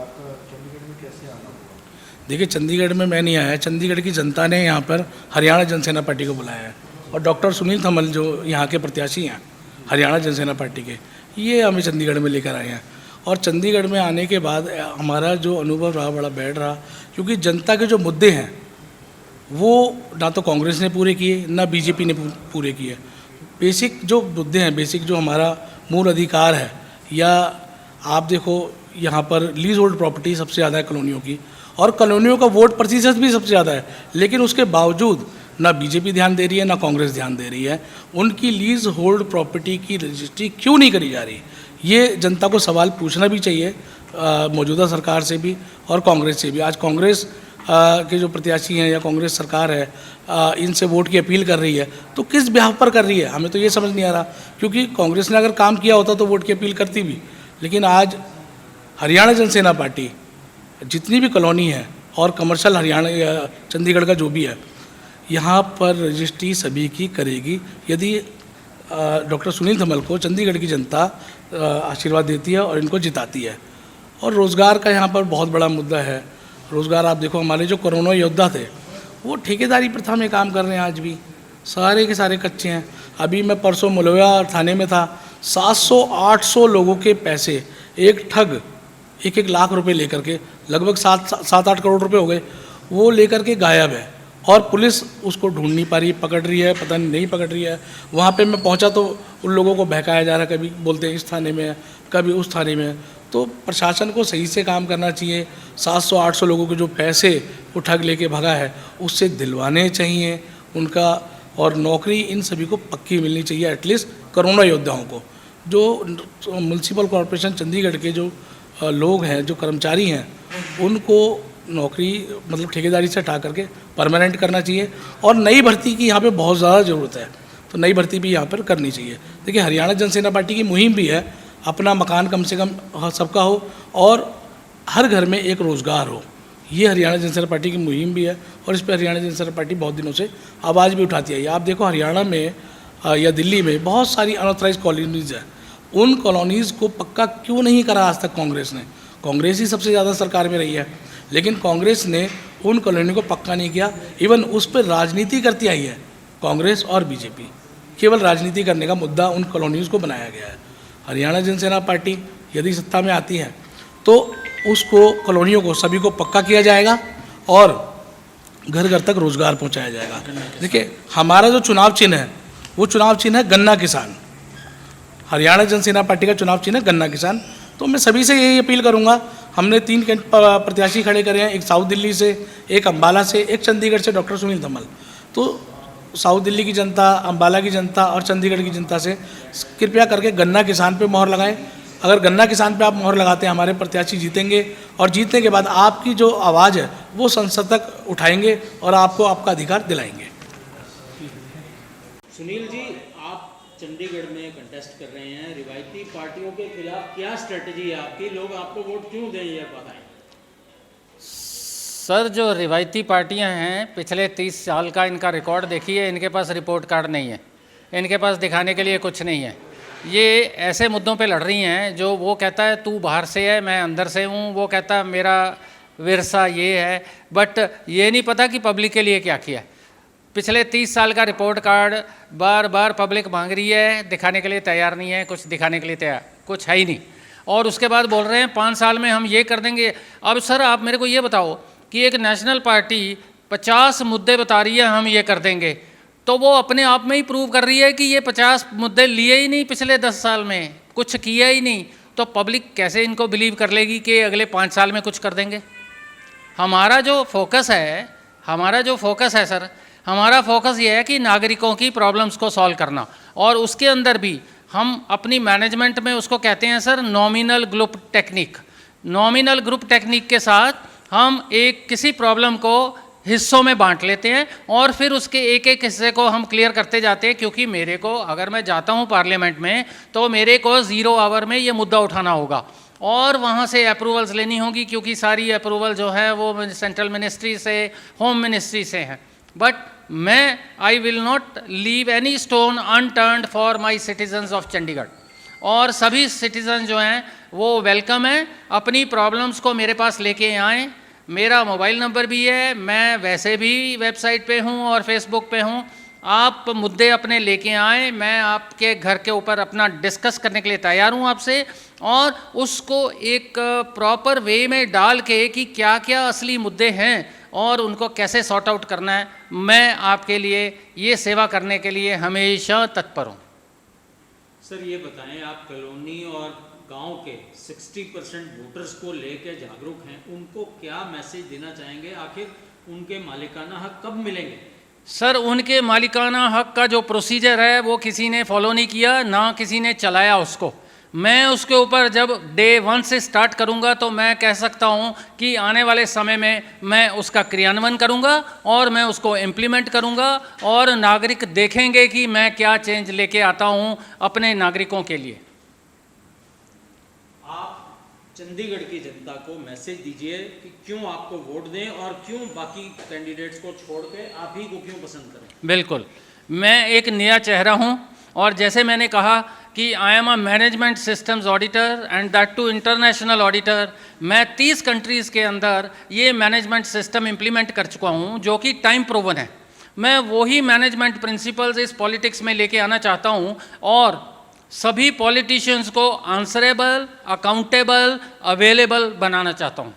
आपका चंडीगढ़ में कैसे आना हुआ? देखिए, चंडीगढ़ में मैं नहीं आया, चंडीगढ़ की जनता ने यहाँ पर हरियाणा जनसेना पार्टी को बुलाया है और डॉक्टर सुनील धमल जो यहाँ के प्रत्याशी हैं हरियाणा जनसेना पार्टी के, ये हमें चंडीगढ़ में लेकर आए हैं। और चंडीगढ़ में आने के बाद हमारा जो अनुभव रहा बड़ा बैड रहा, क्योंकि जनता के जो मुद्दे हैं वो ना तो कांग्रेस ने पूरे किए ना बीजेपी ने पूरे किए। बेसिक जो मुद्दे हैं, बेसिक जो हमारा मूल अधिकार है, या आप देखो यहाँ पर लीज होल्ड प्रॉपर्टी सबसे ज़्यादा है कॉलोनियों की, और कॉलोनियों का वोट प्रतिशत भी सबसे ज़्यादा है, लेकिन उसके बावजूद ना बीजेपी ध्यान दे रही है ना कांग्रेस ध्यान दे रही है। उनकी लीज होल्ड प्रॉपर्टी की रजिस्ट्री क्यों नहीं करी जा रही, ये जनता को सवाल पूछना भी चाहिए, मौजूदा सरकार से भी और कांग्रेस से भी। आज कांग्रेस के जो प्रत्याशी हैं या कांग्रेस सरकार है इनसे वोट की अपील कर रही है, तो किस ब्याह पर कर रही है, हमें तो ये समझ नहीं आ रहा। क्योंकि कांग्रेस ने अगर काम किया होता तो वोट की अपील करती भी, लेकिन आज हरियाणा जनसेना पार्टी जितनी भी कॉलोनी है और कमर्शियल हरियाणा या चंडीगढ़ का जो भी है, यहाँ पर रजिस्ट्री सभी की करेगी यदि डॉक्टर सुनील धमल को चंडीगढ़ की जनता आशीर्वाद देती है और इनको जिताती है। और रोज़गार का यहाँ पर बहुत बड़ा मुद्दा है। रोज़गार आप देखो, हमारे जो कोरोना योद्धा थे वो ठेकेदारी प्रथा में काम कर रहे हैं, आज भी सारे के सारे कच्चे हैं। अभी मैं परसों मुलवा थाने में था, 700-800 लोगों के पैसे एक ठग 1-1 लाख रुपए लेकर के, लगभग 7-8 करोड़ रुपए हो गए, वो लेकर के गायब है और पुलिस उसको ढूंढ नहीं पा रही, पकड़ रही है, पता नहीं पकड़ रही है। वहाँ पे मैं पहुँचा तो उन लोगों को बहकाया जा रहा है, कभी बोलते हैं इस थाने में है, कभी उस थाने में है। तो प्रशासन को सही से काम करना चाहिए। 700-800 लोगों के जो पैसे वो ठग लेके भगा है उससे दिलवाने चाहिए उनका, और नौकरी इन सभी को पक्की मिलनी चाहिए, एटलीस्ट कोरोना योद्धाओं को। जो म्यूनसिपल कॉरपोरेशन चंडीगढ़ के जो लोग हैं, जो कर्मचारी हैं, उनको नौकरी मतलब ठेकेदारी से हटा करके परमानेंट करना चाहिए। और नई भर्ती की यहाँ पे बहुत ज़्यादा ज़रूरत है, तो नई भर्ती भी यहाँ पर करनी चाहिए। देखिए, हरियाणा जनसेना पार्टी की मुहिम भी है, अपना मकान कम से कम सबका हो और हर घर में एक रोज़गार हो, ये हरियाणा जनसेना पार्टी की मुहिम भी है। और इस पर हरियाणा जनसेना पार्टी बहुत दिनों से आवाज़ भी उठाती है। आप देखो, हरियाणा में या दिल्ली में बहुत सारी अनऑथराइज कॉलोनीज़ हैं, उन कॉलोनीज़ को पक्का क्यों नहीं करा आज तक कांग्रेस ने? कांग्रेस ही सबसे ज़्यादा सरकार में रही है, लेकिन कांग्रेस ने उन कॉलोनी को पक्का नहीं किया। इवन उस पर राजनीति करती आई है कांग्रेस और बीजेपी, केवल राजनीति करने का मुद्दा उन कॉलोनीज़ को बनाया गया है। हरियाणा जनसेना पार्टी यदि सत्ता में आती है तो उसको कॉलोनियों को सभी को पक्का किया जाएगा और घर घर तक रोज़गार पहुंचाया जाएगा। देखिए, हमारा जो चुनाव चिन्ह है वो चुनाव चिन्ह है गन्ना किसान। हरियाणा जनसेना पार्टी का चुनाव चिन्ह है गन्ना किसान। तो मैं सभी से यही अपील करूंगा, हमने 3 प्रत्याशी खड़े करे हैं, एक साउथ दिल्ली से, एक अम्बाला से, एक चंडीगढ़ से डॉक्टर सुनील धमल। तो साउथ दिल्ली की जनता, अम्बाला की जनता और चंडीगढ़ की जनता से कृपया करके गन्ना किसान पे मोहर लगाएं। अगर गन्ना किसान पे आप मोहर लगाते हैं, हमारे प्रत्याशी जीतेंगे और जीतने के बाद आपकी जो आवाज़ है वो संसद तक उठाएंगे और आपको आपका अधिकार दिलाएंगे। सुनील जी, आप चंडीगढ़ में कंटेस्ट कर रहे हैं, रिवायती पार्टियों के खिलाफ क्या स्ट्रेटजी है आपकी? लोग आपको वोट क्यों दें, ये बताएं। सर, जो रिवायती पार्टियां हैं, पिछले 30 साल का इनका रिकॉर्ड देखिए, इनके पास रिपोर्ट कार्ड नहीं है, इनके पास दिखाने के लिए कुछ नहीं है। ये ऐसे मुद्दों पे लड़ रही हैं जो वो कहता है तू बाहर से है, मैं अंदर से हूँ, वो कहता है मेरा विरसा ये है, बट ये नहीं पता कि पब्लिक के लिए क्या किया। पिछले 30 साल का रिपोर्ट कार्ड बार बार पब्लिक मांग रही है, दिखाने के लिए तैयार नहीं है, कुछ दिखाने के लिए तैयार कुछ है ही नहीं। और उसके बाद बोल रहे हैं 5 साल में हम ये कर देंगे। अब सर, आप मेरे को ये बताओ कि एक नेशनल पार्टी 50 मुद्दे बता रही है हम ये कर देंगे, तो वो अपने आप में ही प्रूव कर रही है कि ये 50 मुद्दे लिए ही नहीं, पिछले 10 साल में कुछ किया ही नहीं। तो पब्लिक कैसे इनको बिलीव कर लेगी कि अगले 5 साल में कुछ कर देंगे? हमारा जो फोकस है सर, हमारा फोकस ये है कि नागरिकों की प्रॉब्लम्स को सॉल्व करना, और उसके अंदर भी हम अपनी मैनेजमेंट में उसको कहते हैं sir nominal group technique. Nominal group technique के साथ हम एक किसी प्रॉब्लम को हिस्सों में बांट लेते हैं और फिर उसके एक एक हिस्से को हम क्लियर करते जाते हैं। क्योंकि मेरे को, अगर मैं जाता हूं पार्लियामेंट में, तो मेरे को 0 आवर में ये मुद्दा उठाना होगा और वहाँ से अप्रूवल्स लेनी होगी, क्योंकि सारी अप्रूवल जो है वो सेंट्रल मिनिस्ट्री से, होम मिनिस्ट्री से है। But I will not leave any stone unturned for my citizens of Chandigarh. और सभी सिटीजन जो हैं वो वेलकम है। अपनी प्रॉब्लम्स को मेरे पास लेके आएँ, मेरा मोबाइल नंबर भी है, मैं वैसे भी वेबसाइट पे हूँ और फेसबुक पे हूँ। आप मुद्दे अपने लेके आएँ, मैं आपके घर के ऊपर अपना डिस्कस करने के लिए तैयार हूँ आपसे, और उसको एक प्रॉपर वे में डाल के कि क्या क्या असली मुद्दे हैं और उनको कैसे सॉर्ट आउट करना है, मैं आपके लिए ये सेवा करने के लिए हमेशा तत्पर हूँ। सर ये बताएं, आप कॉलोनी और गांव के 60% वोटर्स को लेकर जागरूक हैं, उनको क्या मैसेज देना चाहेंगे? आखिर उनके मालिकाना हक कब मिलेंगे? सर, उनके मालिकाना हक का जो प्रोसीजर है वो किसी ने फॉलो नहीं किया, ना किसी ने चलाया उसको। मैं उसके ऊपर जब डे 1 से स्टार्ट करूंगा तो मैं कह सकता हूं कि आने वाले समय में मैं उसका क्रियान्वयन करूंगा और मैं उसको इम्प्लीमेंट करूंगा, और नागरिक देखेंगे कि मैं क्या चेंज लेके आता हूं अपने नागरिकों के लिए। आप चंडीगढ़ की जनता को मैसेज दीजिए कि क्यों आपको वोट दें और क्यों बाकी कैंडिडेट्स को छोड़ के आप ही को क्यों पसंद करें। बिल्कुल, मैं एक नया चेहरा हूं, और जैसे मैंने कहा कि I am a management systems auditor and that too international auditor. मैं 30 कंट्रीज़ के अंदर ये मैनेजमेंट सिस्टम इम्प्लीमेंट कर चुका हूँ जो कि टाइम प्रूवन है। मैं वही मैनेजमेंट प्रिंसिपल्स इस पॉलिटिक्स में लेके आना चाहता हूँ, और सभी पॉलिटिशियंस को आंसरेबल, अकाउंटेबल, अवेलेबल बनाना चाहता हूँ।